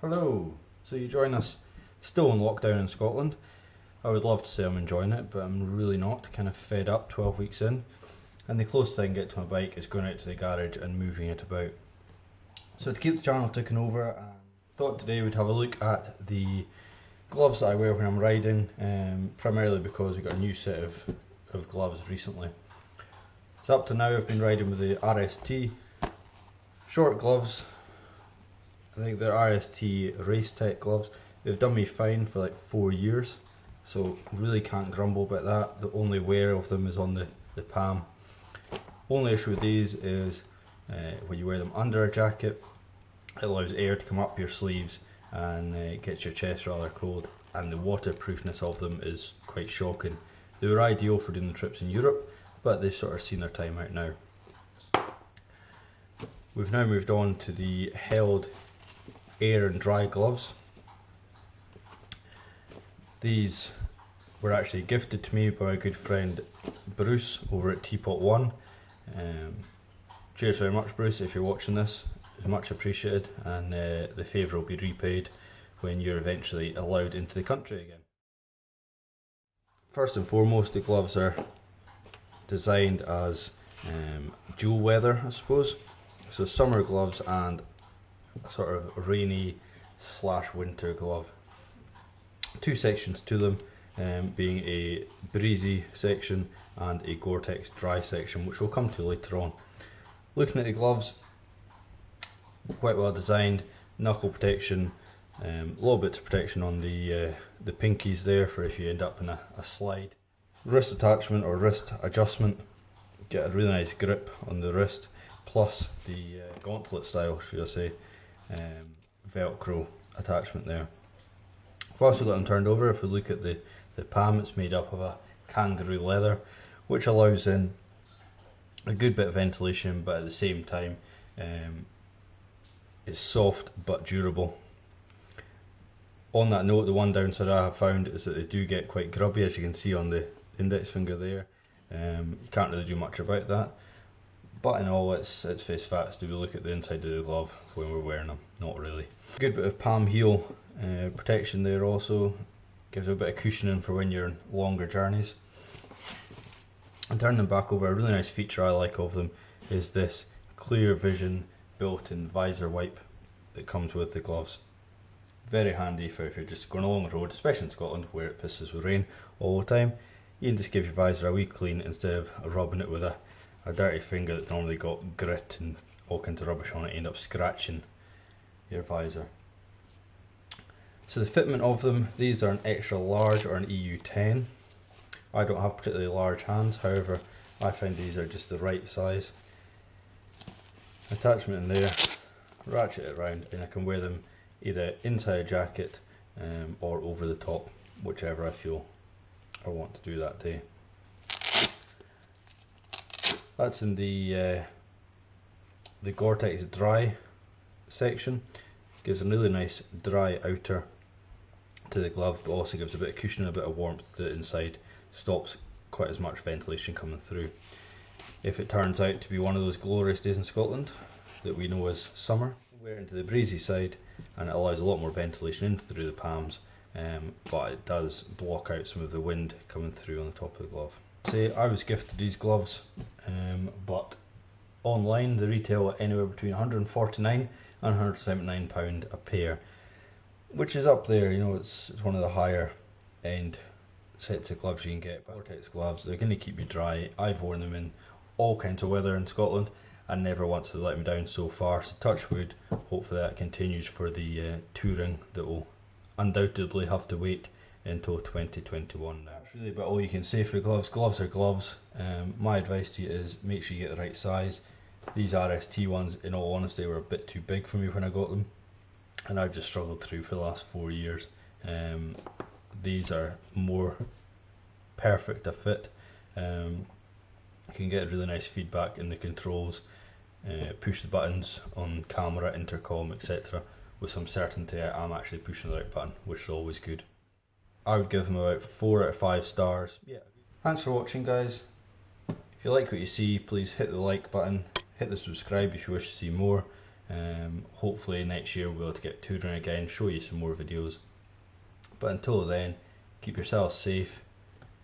Hello! So you join us still in lockdown in Scotland. I would love to say I'm enjoying it, but I'm really not. Kind of fed up 12 weeks in. And the closest I can get to my bike is going out to the garage and moving it about. So to keep the channel ticking over, I thought today we'd have a look at the gloves that I wear when I'm riding, primarily because we got a new set of gloves recently. So up to now I've been riding with the RST short gloves. I think they're RST Race Tech gloves. They've done me fine for like 4 years, so really can't grumble about that. The only wear of them is on the palm. Only issue with these is when you wear them under a jacket, it allows air to come up your sleeves and gets your chest rather cold, and the waterproofness of them is quite shocking. They were ideal for doing the trips in Europe, but they've sort of seen their time out now. We've now moved on to the held air and dry gloves. These were actually gifted to me by my good friend Bruce over at Teapot One. Cheers very much, Bruce, if you're watching this. It's much appreciated, and the favour will be repaid when you're eventually allowed into the country again. First and foremost, the gloves are designed as dual weather, I suppose. So summer gloves and a sort of rainy / winter glove. Two sections to them, being a breezy section and a Gore-tex dry section, which we'll come to later on. Looking at the gloves, quite well designed, knuckle protection, little bits of protection on the pinkies there for if you end up in a slide. Wrist attachment or wrist adjustment, get a really nice grip on the wrist, plus the gauntlet style, should I say, Velcro attachment there. I've also got them turned over. If we look at the palm, it's made up of a kangaroo leather, which allows in a good bit of ventilation, but at the same time it's soft but durable. On that note, the one downside I have found is that they do get quite grubby, as you can see on the index finger there. You can't really do much about that. But in all, it's face facts. Do we look at the inside of the glove when we're wearing them? Not really. A good bit of palm heel protection there also. Gives a bit of cushioning for when you're on longer journeys. And turning them back over, a really nice feature I like of them is this clear vision built-in visor wipe that comes with the gloves. Very handy for if you're just going along the road, especially in Scotland where it pisses with rain all the time. You can just give your visor a wee clean instead of rubbing it with a dirty finger that's normally got grit and all kinds of rubbish on it, end up scratching your visor. So the fitment of them, these are an extra large or an EU10. I don't have particularly large hands, however I find these are just the right size. Attachment in there, ratchet it around, and I can wear them either inside a jacket or over the top, whichever I feel I want to do that day. That's in the Gore-tex dry section. Gives a really nice dry outer to the glove, but also gives a bit of cushion and a bit of warmth to the inside. Stops quite as much ventilation coming through. If it turns out to be one of those glorious days in Scotland that we know as summer, wear it into the breezy side and it allows a lot more ventilation in through the palms, but it does block out some of the wind coming through on the top of the glove. Say I was gifted these gloves, but online they retail at anywhere between £149 and £179 a pair, which is up there. You know, it's one of the higher end sets of gloves you can get. Gore-tex gloves, they're going to keep you dry. I've worn them in all kinds of weather in Scotland and never once have let me down so far, so touch wood, hopefully that continues for the touring that will undoubtedly have to wait until 2021 now. That's really about all you can say for gloves. Gloves are gloves. My advice to you is make sure you get the right size. These RST ones, in all honesty, were a bit too big for me when I got them, and I've just struggled through for the last 4 years. These are more perfect a fit. You can get really nice feedback in the controls, push the buttons on camera, intercom, etc. with some certainty I'm actually pushing the right button, which is always good. I would give them about 4 out of 5 stars. Yeah. Thanks for watching, guys. If you like what you see, please hit the like button, hit the subscribe if you wish to see more, Hopefully next year we'll be able to get touring again, show you some more videos. But until then, keep yourselves safe,